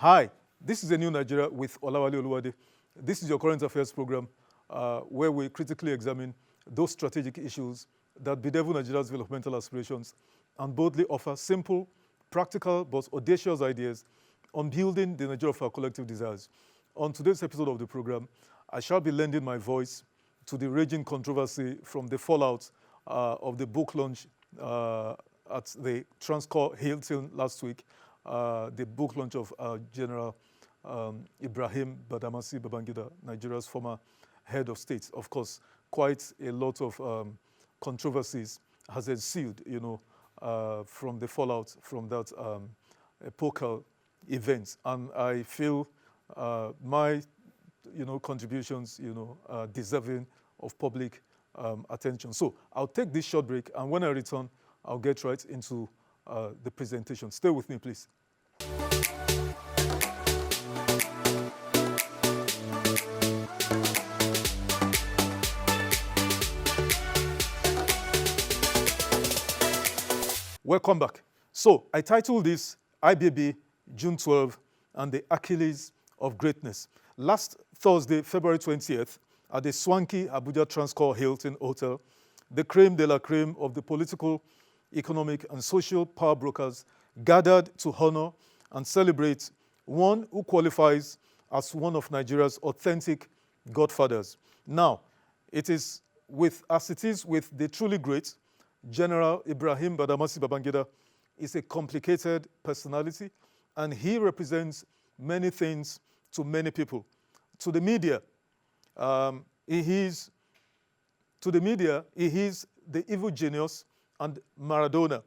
Hi, this is A New Nigeria with Olawale Oluwade. This is your current affairs program where we critically examine those strategic issues that bedevil Nigeria's developmental aspirations and boldly offer simple, practical, but audacious ideas on building the Nigeria of our collective desires. On today's episode of the program, I shall be lending my voice to the raging controversy from the fallout of the book launch at the Transcorp Hilton last week, the book launch of General IBRAHIM Babangida, Nigeria's former head of state. Of course, quite a lot of controversies has ensued, from the fallout from that epochal event. And I feel my, contributions, are deserving of public attention. So I'll take this short break, and when I return, I'll get right into the presentation. Stay with me, please. Welcome back. So I titled this IBB June 12 and the Achilles of Greatness. Last Thursday, February 20th, at the swanky Abuja Transcorp Hilton Hotel, the creme de la creme of the political, economic, and social power brokers gathered to honor and celebrate one who qualifies as one of Nigeria's authentic godfathers. Now, as it is with the truly great, General IBRAHIM Babangida is a complicated personality, and he represents many things to many people. To the media, he is the evil genius and Maradona.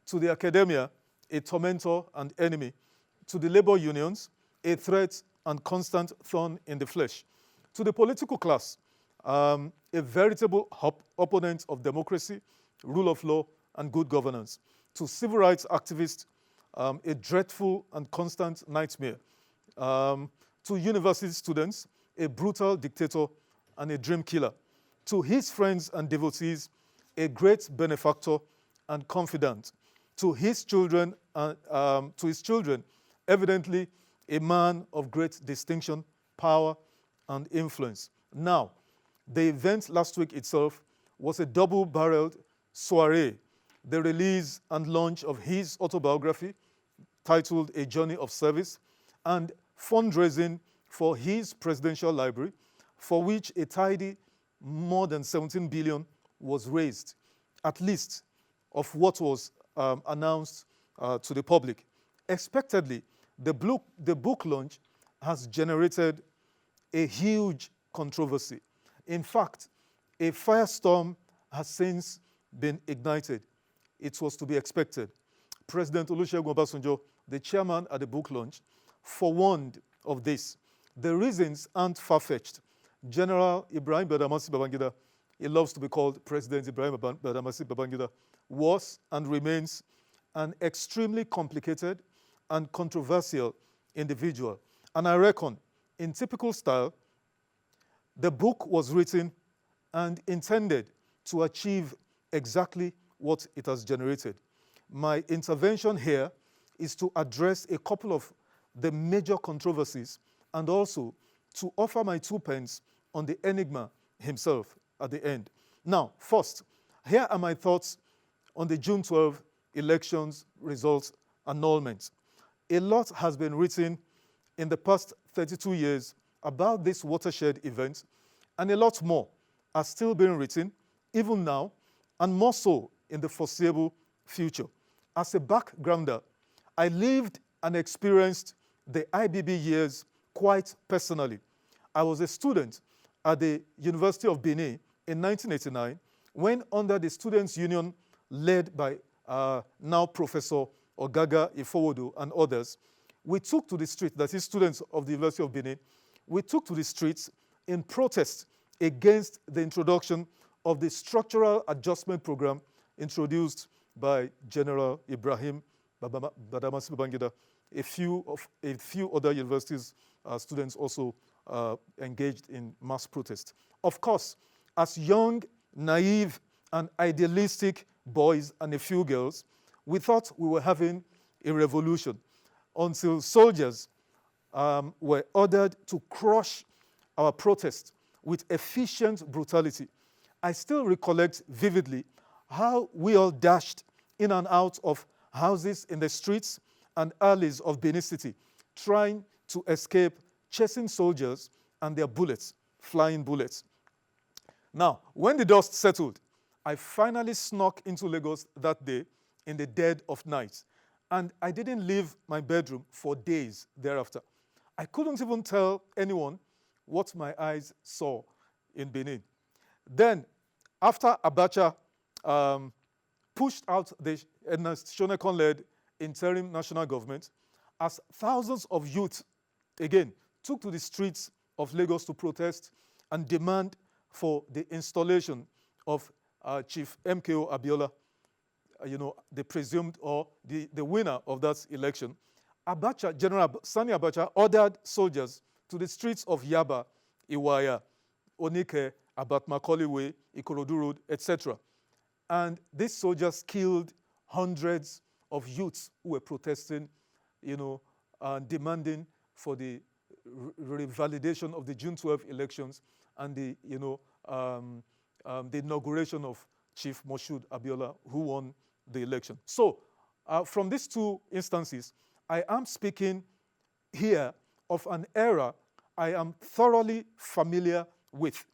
To the academia, a tormentor and enemy. To the labor unions, a threat and constant thorn in the flesh. To the political class, a veritable opponent of democracy, rule of law, and good governance. To civil rights activists, a dreadful and constant nightmare. To university students, a brutal dictator and a dream killer. To his friends and devotees, a great benefactor and confidant. To his children, evidently a man of great distinction, power, and influence. Now, the event last week itself was a double-barreled soiree, the release and launch of his autobiography titled A Journey of Service, and fundraising for his presidential library, for which a tidy more than 17 billion was raised, at least of what was announced to the public. Expectedly, the book launch has generated a huge controversy. In fact, a firestorm has since been ignited. It was to be expected. President Olusegun Obasanjo, the chairman at the book launch, forewarned of this. The reasons aren't far-fetched. General IBRAHIM Babangida, he loves to be called President IBRAHIM Babangida, was and remains an extremely complicated and controversial individual. And I reckon, in typical style, the book was written and intended to achieve exactly what it has generated. My intervention here is to address a couple of the major controversies and also to offer my 2 pence on the enigma himself at the end. Now, first, here are my thoughts on the June 12 elections results annulment. A lot has been written in the past 32 years about this watershed event, and a lot more are still being written, even now, and more so in the foreseeable future. As a backgrounder, I lived and experienced the IBB years quite personally. I was a student at the University of Benin in 1989 when, under the Students' Union led by now Professor Ogaga Ifowodo and others, we took to the street, that is students of the University of Benin, we took to the streets in protest against the introduction of the structural adjustment program introduced by General IBRAHIM Babangida. A few other universities students also engaged in mass protest. Of course, as young, naive, and idealistic boys and a few girls, we thought we were having a revolution until soldiers were ordered to crush our protest with efficient brutality. I still recollect vividly how we all dashed in and out of houses in the streets and alleys of Benin City, trying to escape chasing soldiers and their bullets, flying bullets. Now, when the dust settled, I finally snuck into Lagos that day in the dead of night, and I didn't leave my bedroom for days thereafter. I couldn't even tell anyone what my eyes saw in Benin. Then, after Abacha pushed out the Shonekon-led interim national government, as thousands of youth, again, took to the streets of Lagos to protest and demand for the installation of Chief MKO Abiola, the presumed or the winner of that election, Abacha, General Sani Abacha, ordered soldiers to the streets of Yaba, Iwaya, Onike, Abat Macaulay Way, Ikorodu Road, etc. And these soldiers killed hundreds of youths who were protesting, demanding for the revalidation of the June 12 elections and the inauguration of Chief Moshood Abiola, who won the election. So, from these two instances, I am speaking here of an era I am thoroughly familiar with.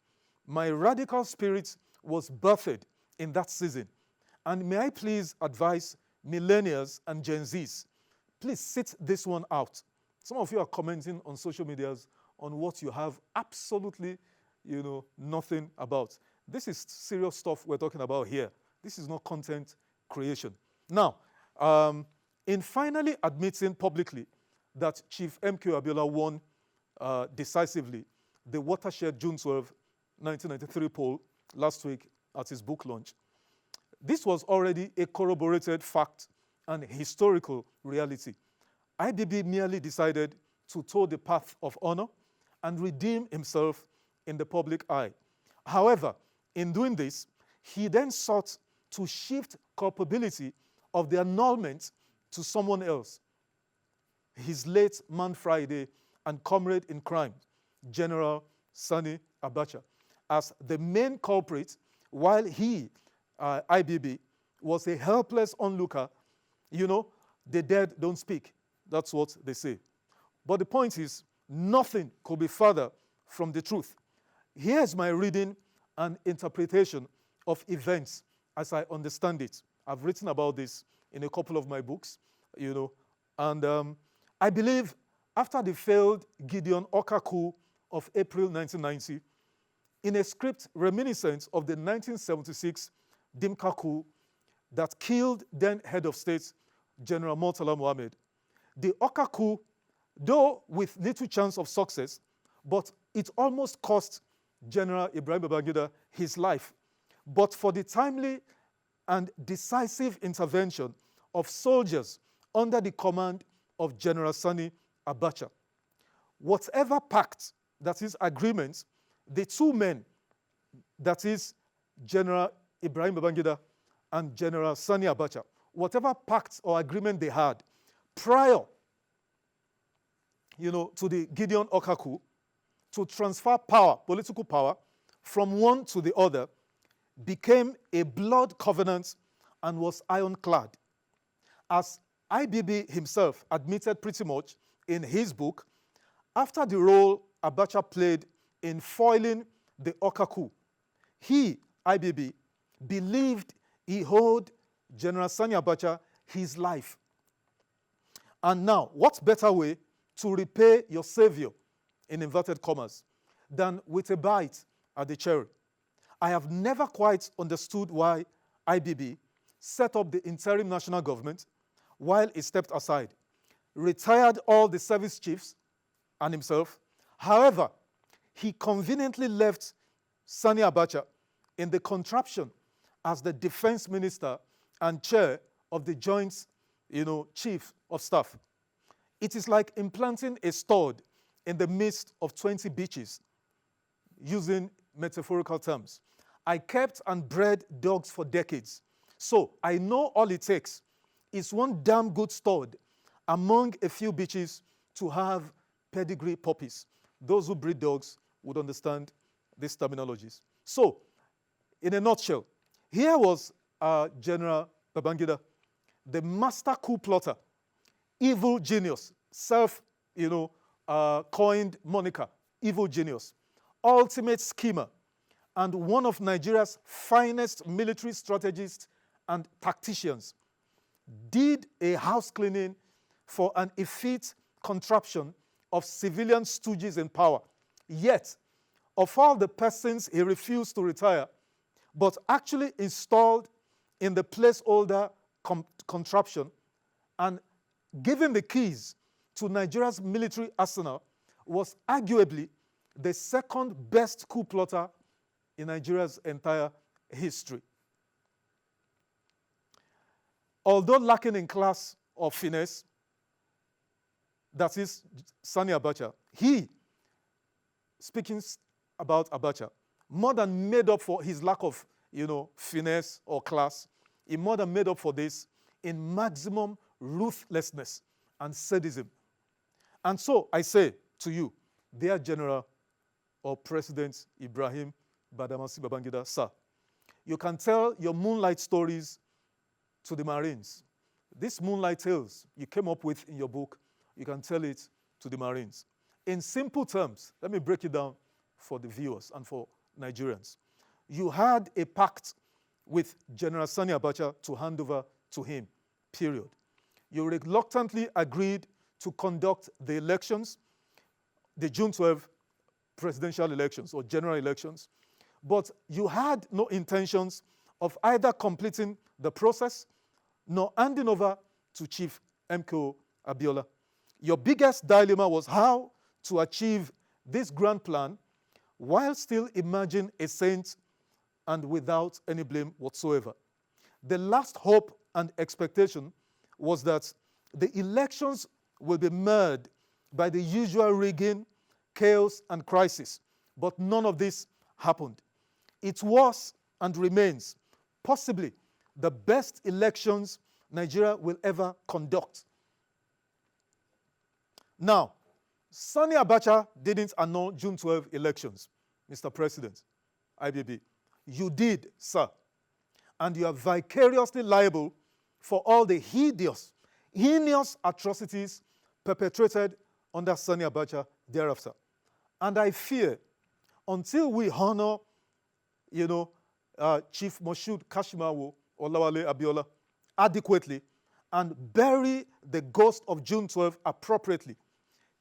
My radical spirit was birthed in that season. And may I please advise millennials and Gen Zs, please sit this one out. Some of you are commenting on social medias on what you have absolutely, nothing about. This is serious stuff we're talking about here. This is not content creation. Now, in finally admitting publicly that Chief MK Abiola won decisively the watershed June 12, 1993 poll last week at his book launch, this was already a corroborated fact and historical reality. IBB merely decided to toe the path of honor and redeem himself in the public eye. However, in doing this, he then sought to shift culpability of the annulment to someone else, his late Man Friday and comrade in crime, General Sani Abacha, as the main culprit, while he, IBB, was a helpless onlooker. The dead don't speak. That's what they say. But the point is, nothing could be further from the truth. Here's my reading and interpretation of events as I understand it. I've written about this in a couple of my books, and I believe after the failed Gideon Oka coup of April 1990, in a script reminiscent of the 1976 Dimka coup that killed then head of state General Murtala Mohammed, the Oka coup, though with little chance of success, but it almost cost General Ibrahim Babangida his life. But for the timely and decisive intervention of soldiers under the command of General Sani Abacha, whatever pact, that is agreement, the two men, that is General Ibrahim Babangida and General Sani Abacha, whatever pact or agreement they had prior, to the Gideon Oka coup, to transfer power, political power, from one to the other, became a blood covenant and was ironclad. As IBB himself admitted pretty much in his book, after the role Abacha played in foiling the Oka coup, he, IBB, believed he owed General Sani Abacha his life. And now, what better way to repay your savior, in inverted commas, than with a bite at the cherry? I have never quite understood why IBB set up the interim national government while he stepped aside, retired all the service chiefs and himself. However, he conveniently left Sani Abacha in the contraption as the defense minister and chair of the joint, chief of staff. It is like implanting a stud in the midst of 20 bitches, using metaphorical terms. I kept and bred dogs for decades, so I know all it takes is one damn good stud among a few bitches to have pedigree puppies. Those who breed dogs would understand these terminologies. So, in a nutshell, here was General Babangida, the master coup plotter, evil genius, coined moniker, evil genius, ultimate schemer, and one of Nigeria's finest military strategists and tacticians, did a house cleaning for an effete contraption of civilian stooges in power. Yet, of all the persons he refused to retire, but actually installed in the placeholder contraption and given the keys to Nigeria's military arsenal, was arguably the second best coup plotter in Nigeria's entire history. Although lacking in class or finesse, that is Sani Abacha, he, speaking about Abacha, more than made up for his lack of, finesse or class. He more than made up for this in maximum ruthlessness and sadism. And so I say to you, dear General or President Ibrahim Badamasi Babangida, sir, you can tell your moonlight stories to the Marines. These moonlight tales you came up with in your book, you can tell it to the Marines. In simple terms, let me break it down for the viewers and for Nigerians. You had a pact with General Sani Abacha to hand over to him, period. You reluctantly agreed to conduct the elections, the June 12 presidential elections or general elections, but you had no intentions of either completing the process nor handing over to Chief MKO Abiola. Your biggest dilemma was how to achieve this grand plan while still emerging a saint and without any blame whatsoever. The last hope and expectation was that the elections will be marred by the usual rigging, chaos, and crisis, but none of this happened. It was and remains possibly the best elections Nigeria will ever conduct. Now, Sani Abacha didn't annul June 12 elections, Mr. President, IBB. You did, sir. And you are vicariously liable for all the heinous atrocities perpetrated under Sani Abacha thereafter. And I fear, until we honor, Chief Moshood Kashimawo Olawale Abiola adequately and bury the ghost of June 12 appropriately,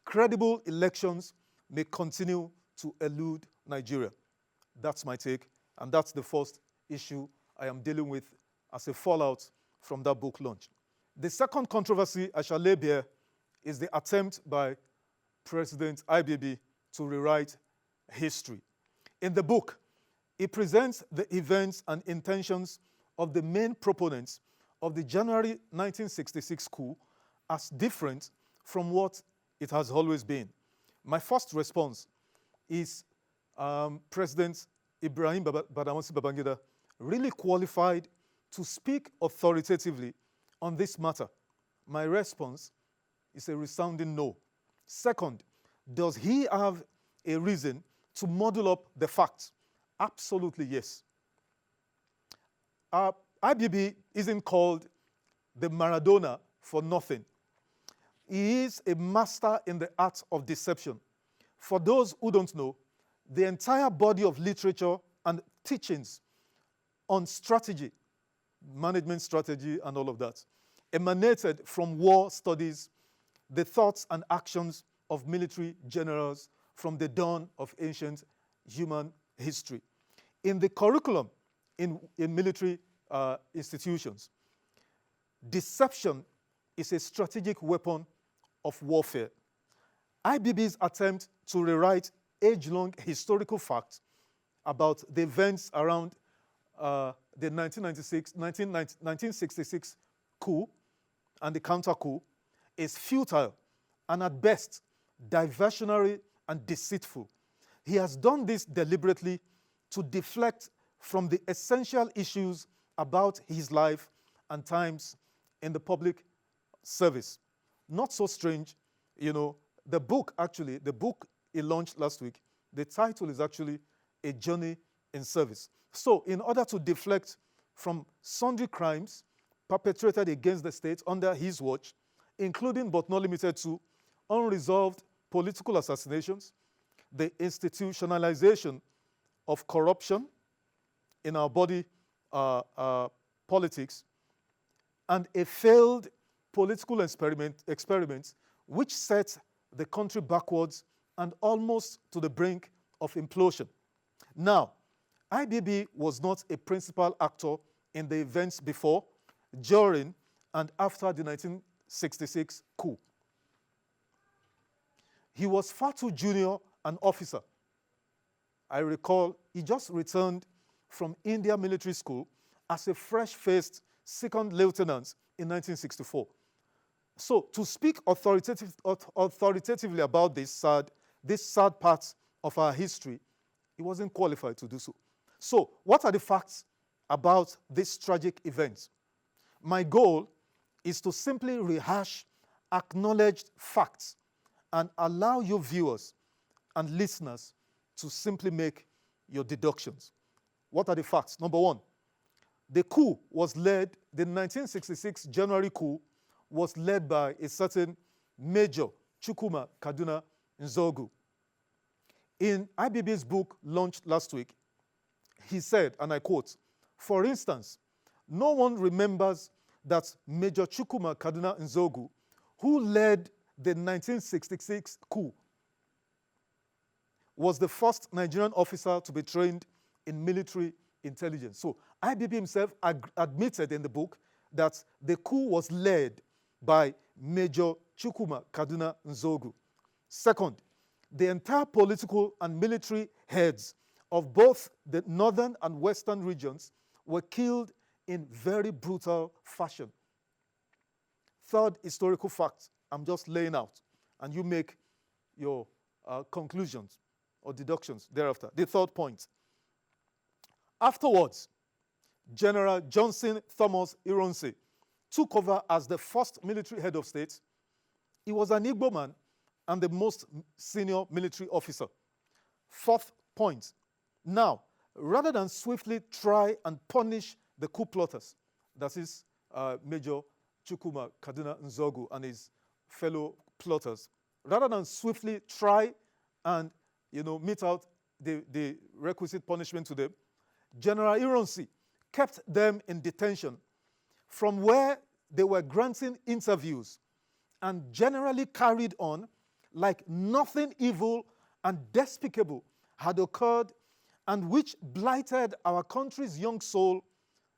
credible elections may continue to elude Nigeria. That's my take, and that's the first issue I am dealing with as a fallout from that book launch. The second controversy I shall lay bare is the attempt by President IBB to rewrite history. In the book, he presents the events and intentions of the main proponents of the January 1966 coup as different from what it has always been. My first response is President Ibrahim Badamasi Babangida really qualified to speak authoritatively on this matter? My response is a resounding no. Second, does he have a reason to muddle up the facts? Absolutely yes. IBB isn't called the Maradona for nothing. He is a master in the art of deception. For those who don't know, the entire body of literature and teachings on strategy, management strategy and all of that, emanated from war studies, the thoughts and actions of military generals from the dawn of ancient human history. In the curriculum in military institutions, deception is a strategic weapon of warfare. IBB's attempt to rewrite age-long historical facts about the events around the 1966 coup and the counter-coup is futile and at best diversionary and deceitful. He has done this deliberately to deflect from the essential issues about his life and times in the public service. Not so strange, The book, actually, the book he launched last week, the title is actually A Journey in Service. So in order to deflect from sundry crimes perpetrated against the state under his watch, including but not limited to unresolved political assassinations, the institutionalization of corruption in our body politics, and a failed political experiment which set the country backwards and almost to the brink of implosion. Now, IBB was not a principal actor in the events before, during, and after the 1966 coup. He was far too junior an officer. I recall he just returned from India Military School as a fresh-faced second lieutenant in 1964. So to speak authoritatively about this sad part of our history, he wasn't qualified to do so. So what are the facts about this tragic event? My goal is to simply rehash acknowledged facts and allow you viewers and listeners to simply make your deductions. What are the facts? Number one, the 1966 January coup was led by a certain Major Chukwuma Kaduna Nzogu. In IBB's book launched last week, he said, and I quote, "For instance, no one remembers that Major Chukwuma Kaduna Nzogu, who led the 1966 coup, was the first Nigerian officer to be trained in military intelligence." So IBB himself admitted in the book that the coup was led by Major Chukwuma Kaduna Nzogu. Second, the entire political and military heads of both the northern and western regions were killed in very brutal fashion. Third historical fact, I'm just laying out, and you make your conclusions or deductions thereafter. The third point. Afterwards, General Johnson Thomas Ironsi took over as the first military head of state. He was an Igbo man and the most senior military officer. Fourth point. Now, rather than swiftly try and punish the coup plotters, that is Major Chukwuma Kaduna Nzogu and his fellow plotters, rather than swiftly try and mete out the requisite punishment to them, General Ironsi kept them in detention, from where they were granting interviews and generally carried on like nothing evil and despicable had occurred, and which blighted our country's young soul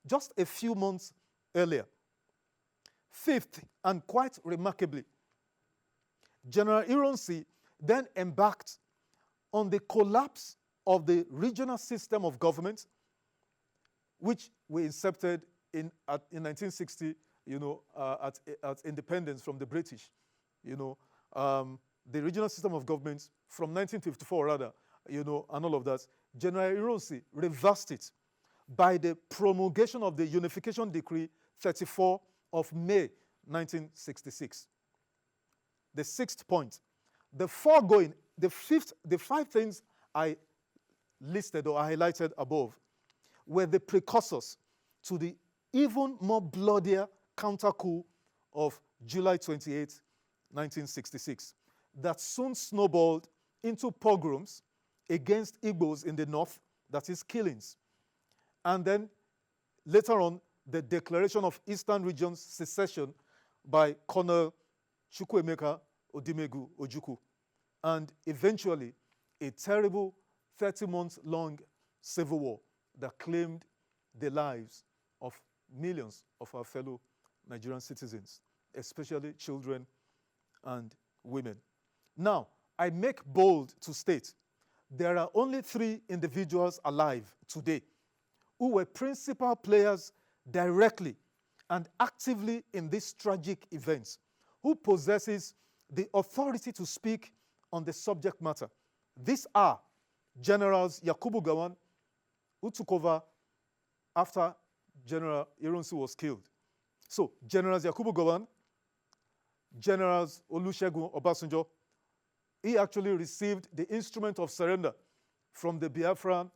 just a few months earlier. Fifth, and quite remarkably, General Ironsi then embarked on the collapse of the regional system of government, which we incepted in 1960, at independence from the British. The regional system of government from 1954, rather, and all of that. General Ironsi reversed it by the promulgation of the Unification Decree 34 of May 1966. The sixth point. The five things I listed or highlighted above were the precursors to the even more bloodier counter-coup of July 28, 1966, that soon snowballed into pogroms against Igbos in the north, that is killings. And then later on, the declaration of Eastern Region's secession by Colonel Chukwuemeka Odimegu Ojukwu, and eventually a terrible 30-month-long civil war that claimed the lives of millions of our fellow Nigerian citizens, especially children and women. Now, I make bold to state there are only 3 individuals alive today who were principal players directly and actively in these tragic events, who possesses the authority to speak on the subject matter. These are Generals Yakubu Gowon, who took over after General Ironsi was killed. So, Generals Yakubu Gowon, Generals Olusegun Obasanjo, he actually received the instrument of surrender from the Biafran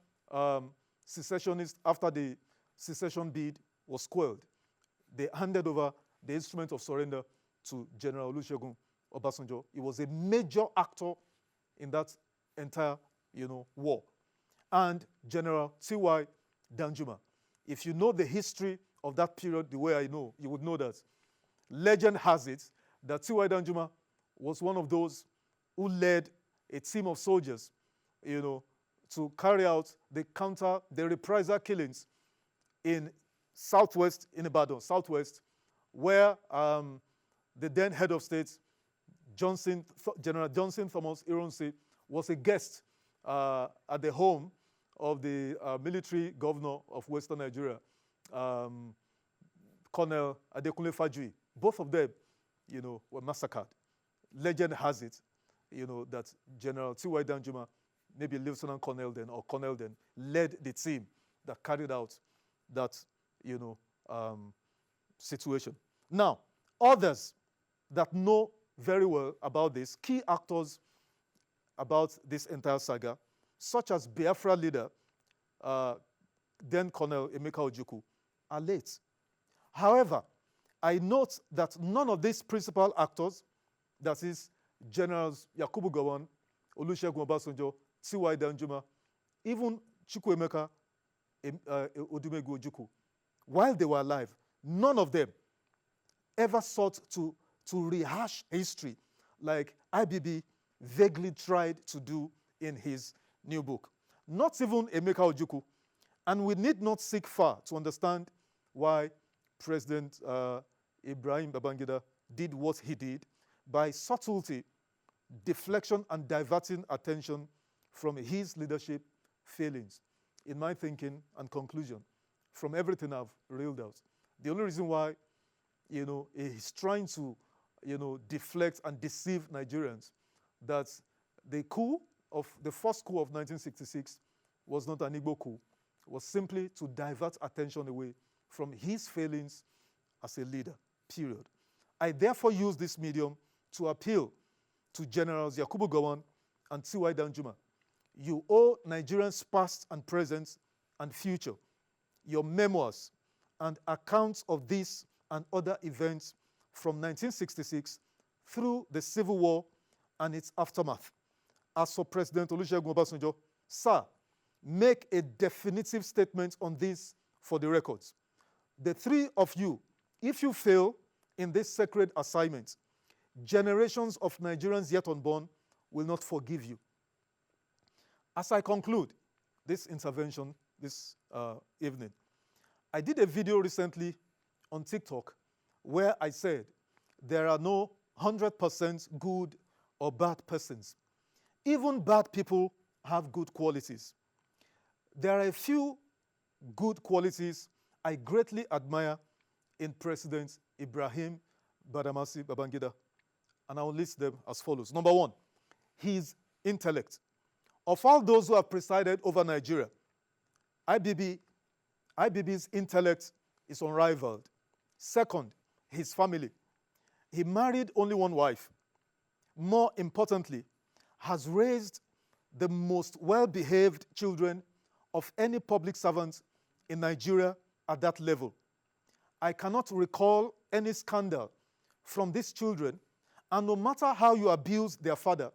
secessionists after the secession bid was quelled. They handed over the instrument of surrender to General Olusegun Obasanjo. He was a major actor in that entire, war. And General T.Y. Danjuma. If you know the history of that period the way I know, you would know that legend has it that T.Y. Danjuma was one of those who led a team of soldiers, to carry out the reprisal killings in southwest, in Ibadan, southwest, where the then head of state, General Johnson Thomas Ironsi, was a guest at the home of the military governor of Western Nigeria, Colonel Adekunle Fajui. Both of them, were massacred. Legend has it, that General T.Y. Danjuma, maybe Lieutenant Colonel then or Colonel then, led the team that carried out that, situation. Now, others that know very well about this, key actors about this entire saga, such as Biafra leader, then Colonel Emeka Ojukwu, are late. However, I note that none of these principal actors, that is Generals Yakubu Gowon, Olusegun Obasanjo, T.Y. Danjuma, even Chukwuemeka Odumegwu Ojukwu, while they were alive, none of them ever sought to rehash history like IBB vaguely tried to do in his new book. Not even Emeka Ojukwu. And we need not seek far to understand why President Ibrahim Babangida did what he did by subtlety, deflection, and diverting attention from his leadership failings. In my thinking and conclusion, from everything I've reeled out, the only reason why, he's trying to, deflect and deceive Nigerians, that the first coup of 1966 was not an Igbo coup, was simply to divert attention away from his failings as a leader, period. I therefore use this medium to appeal to Generals Yakubu Gowon and T.Y. Danjuma. You owe Nigerians past and present and future your memoirs and accounts of this and other events from 1966 through the Civil War and its aftermath. As for President Olusegun Obasanjo, sir, make a definitive statement on this for the records. The three of you, if you fail in this sacred assignment, generations of Nigerians yet unborn will not forgive you. As I conclude this intervention this evening, I did a video recently on TikTok where I said there are no 100% good or bad persons. Even bad people have good qualities. There are a few good qualities I greatly admire in President Ibrahim Badamasi Babangida, and I will list them as follows. Number one, his intellect. Of all those who have presided over Nigeria, IBB's intellect is unrivaled. Second, his family. He married only one wife. More importantly, has raised the most well-behaved children of any public servant in Nigeria at that level. I cannot recall any scandal from these children, and no matter how you abuse their father,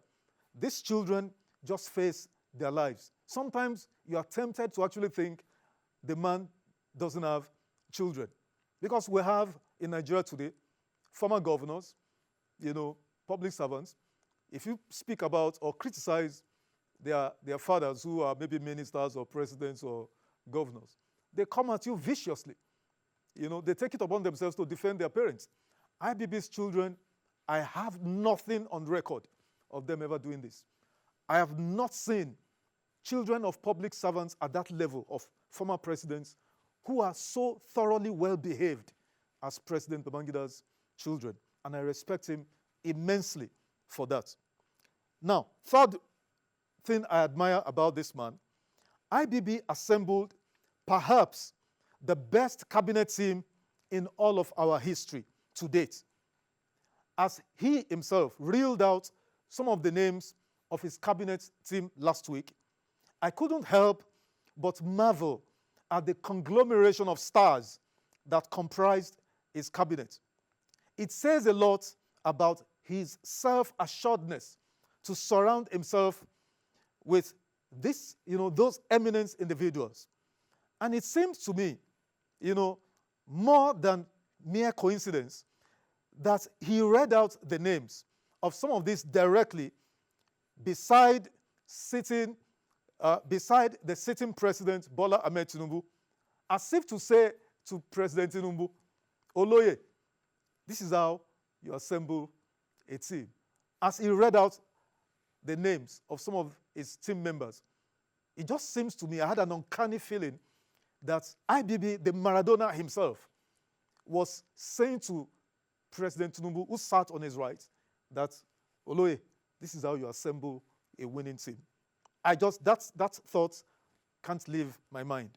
these children just face their lives. Sometimes you are tempted to actually think the man doesn't have children. Because we have in Nigeria today former governors, public servants. If you speak about or criticize their fathers who are maybe ministers or presidents or governors, they come at you viciously. They take it upon themselves to defend their parents. IBB's children, I have nothing on record of them ever doing this. I have not seen children of public servants at that level of former presidents who are so thoroughly well-behaved as President Babangida's children. And I respect him immensely for that. Now, third thing I admire about this man, IBB assembled perhaps the best cabinet team in all of our history to date. As he himself reeled out some of the names of his cabinet team last week, I couldn't help but marvel at the conglomeration of stars that comprised his cabinet. It says a lot about his self-assuredness to surround himself with those eminent individuals. And it seems to me, more than mere coincidence, that he read out the names of some of these directly beside the sitting president, Bola Ahmed Tinubu, as if to say to President Tinubu, Oloye, this is how you assemble a team. As he read out the names of some of his team members, it just seems to me, I had an uncanny feeling that IBB, the Maradona himself, was saying to President Tinubu, who sat on his right, that, Oloye, this is how you assemble a winning team. That thought can't leave my mind.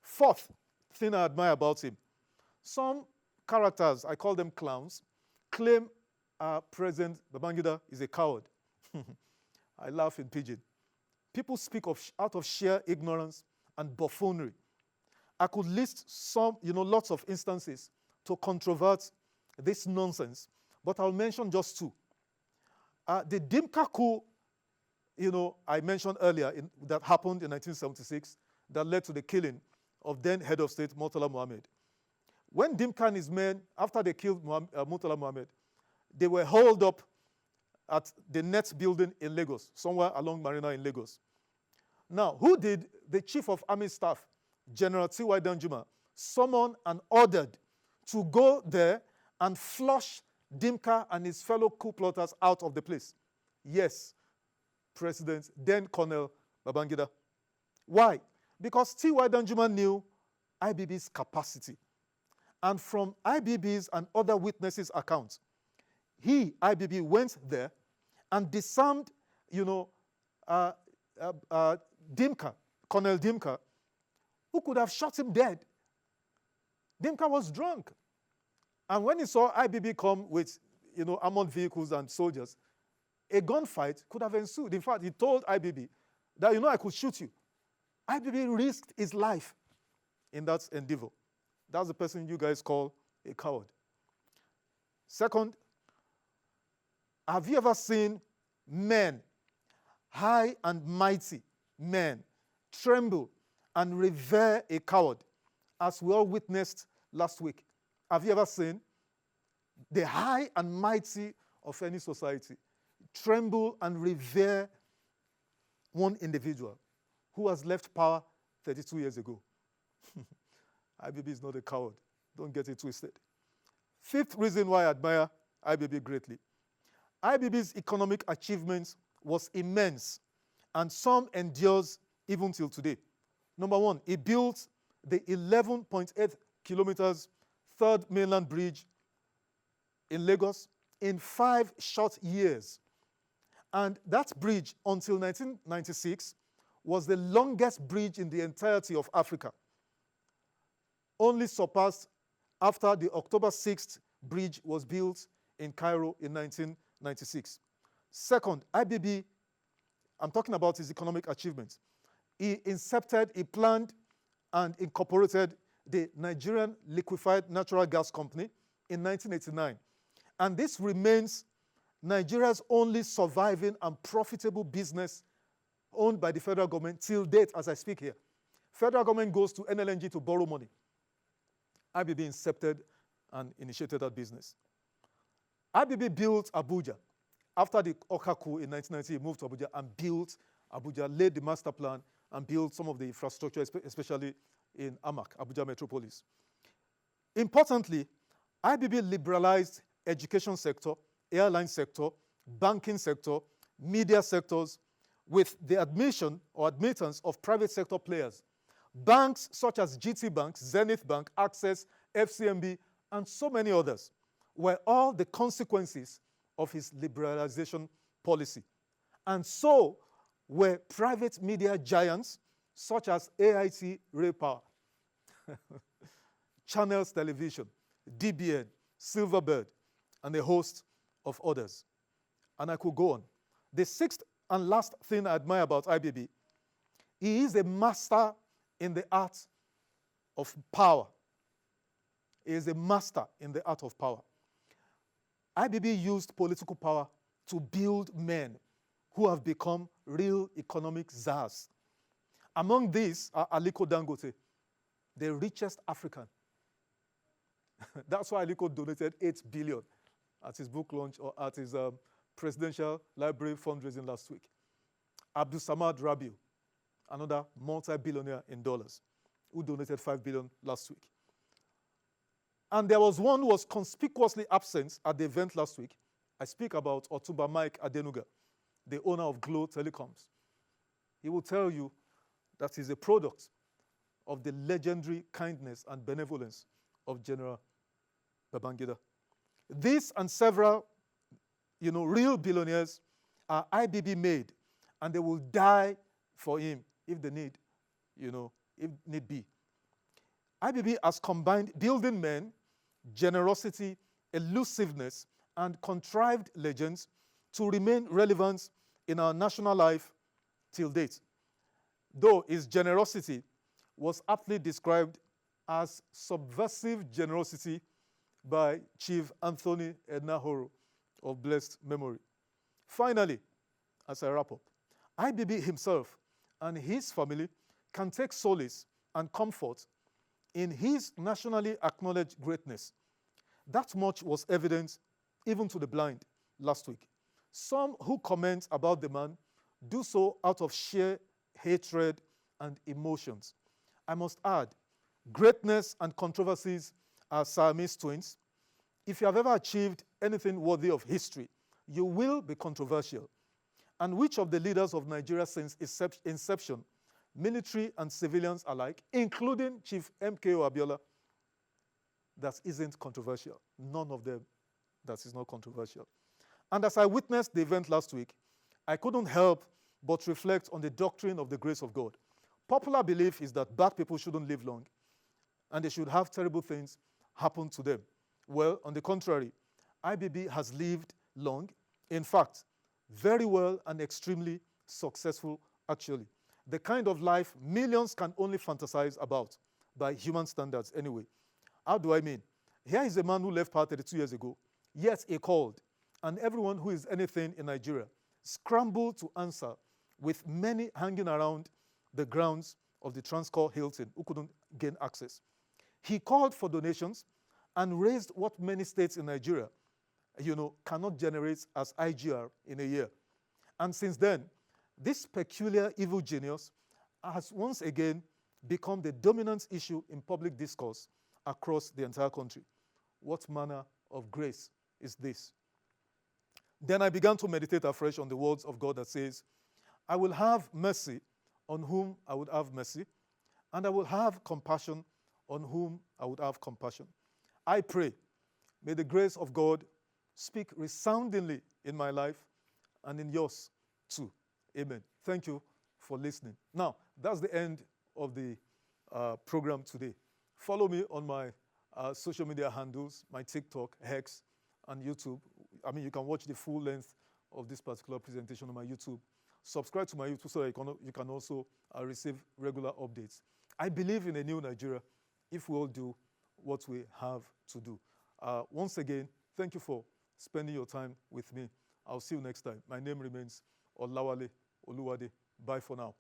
Fourth thing I admire about him, some characters, I call them clowns, claim President Babangida is a coward. I laugh in pidgin. People speak out of sheer ignorance and buffoonery. I could list some, lots of instances to controvert this nonsense, but I'll mention just two. The Dimka coup, I mentioned earlier, that happened in 1976, that led to the killing of then head of state Murtala Muhammad. When Dimka and his men, after they killed Murtala Muhammad, they were hauled up at the Net building in Lagos, somewhere along Marina in Lagos. Now, who did the Chief of Army Staff, General T.Y. Danjuma, summon and ordered to go there and flush Dimka and his fellow coup plotters out of the place? Yes, President, then Colonel Babangida. Why? Because T.Y. Danjuma knew IBB's capacity. And from IBB's and other witnesses' accounts, IBB, went there and disarmed, Dimka, Colonel Dimka, who could have shot him dead. Dimka was drunk. And when he saw IBB come with, armored vehicles and soldiers, a gunfight could have ensued. In fact, he told IBB that, I could shoot you. IBB risked his life in that endeavor. That's the person you guys call a coward. Second, have you ever seen men, high and mighty men, tremble and revere a coward, as we all witnessed last week? Have you ever seen the high and mighty of any society tremble and revere one individual who has left power 32 years ago? IBB is not a coward. Don't get it twisted. Fifth reason why I admire IBB greatly. IBB's economic achievements was immense, and some endures even till today. Number one, he built the 11.8 kilometers third mainland bridge in Lagos in 5 short years. And that bridge, until 1996, was the longest bridge in the entirety of Africa, only surpassed after the October 6th bridge was built in Cairo in 1996. Second, IBB, I'm talking about his economic achievements. He planned and incorporated the Nigerian Liquefied Natural Gas Company in 1989. And this remains Nigeria's only surviving and profitable business owned by the federal government till date as I speak here. Federal government goes to NLNG to borrow money. IBB incepted and initiated that business. IBB built Abuja. After the Oka coup in 1990, he moved to Abuja and built Abuja, laid the master plan, and built some of the infrastructure, especially in Amak, Abuja Metropolis. Importantly, IBB liberalized education sector, airline sector, banking sector, media sectors, with the admittance of private sector players. Banks such as GT Bank, Zenith Bank, Access, FCMB, and so many others were all the consequences of his liberalization policy. And so were private media giants such as AIT Ray Power, Channels Television, DBN, Silverbird, and a host of others. And I could go on. The sixth And last thing I admire about IBB, he is a master in the art of power. He is a master in the art of power. IBB used political power to build men who have become real economic czars. Among these are Aliko Dangote, the richest African. That's why Aliko donated 8 billion at his book launch or at his presidential library fundraising last week. Abdul Samad Rabiu, another multi-billionaire in dollars, who donated 5 billion last week. And there was one who was conspicuously absent at the event last week. I speak about Otuba Mike Adenuga, the owner of Glo Telecoms. He will tell you that he's a product of the legendary kindness and benevolence of General Babangida. This and several, real billionaires are IBB made, and they will die for him if they need, if need be. IBB has combined building men, generosity, elusiveness, and contrived legends to remain relevant in our national life till date. Though his generosity was aptly described as subversive generosity by Chief Anthony Ednahoro of blessed memory. Finally, as I wrap up, IBB himself and his family can take solace and comfort in his nationally acknowledged greatness. That much was evident even to the blind last week. Some who comment about the man do so out of sheer hatred and emotions. I must add, greatness and controversies are Siamese twins. If you have ever achieved anything worthy of history, you will be controversial. And which of the leaders of Nigeria since inception, military and civilians alike, including Chief MKO Abiola, that isn't controversial? None of them that is not controversial. And as I witnessed the event last week, I couldn't help but reflect on the doctrine of the grace of God. Popular belief is that bad people shouldn't live long, and they should have terrible things happen to them. Well, on the contrary, IBB has lived long. In fact, very well and extremely successful, actually. The kind of life millions can only fantasize about, by human standards anyway. How do I mean? Here is a man who left power 32 years ago, yet he called, and everyone who is anything in Nigeria scrambled to answer, with many hanging around the grounds of the Transcorp Hilton who couldn't gain access. He called for donations and raised what many states in Nigeria, cannot generate as IGR in a year. And since then, this peculiar evil genius has once again become the dominant issue in public discourse across the entire country. What manner of grace is this? Then I began to meditate afresh on the words of God that says, I will have mercy on whom I would have mercy, and I will have compassion on whom I would have compassion. I pray, may the grace of God speak resoundingly in my life and in yours too. Amen. Thank you for listening. Now, that's the end of the program today. Follow me on my social media handles, my TikTok, X, and YouTube. You can watch the full length of this particular presentation on my YouTube. Subscribe to my YouTube so that you can also receive regular updates. I believe in a new Nigeria if we all do what we have to do. Once again, thank you for spending your time with me. I'll see you next time. My name remains Olawale Oluwade. Bye for now.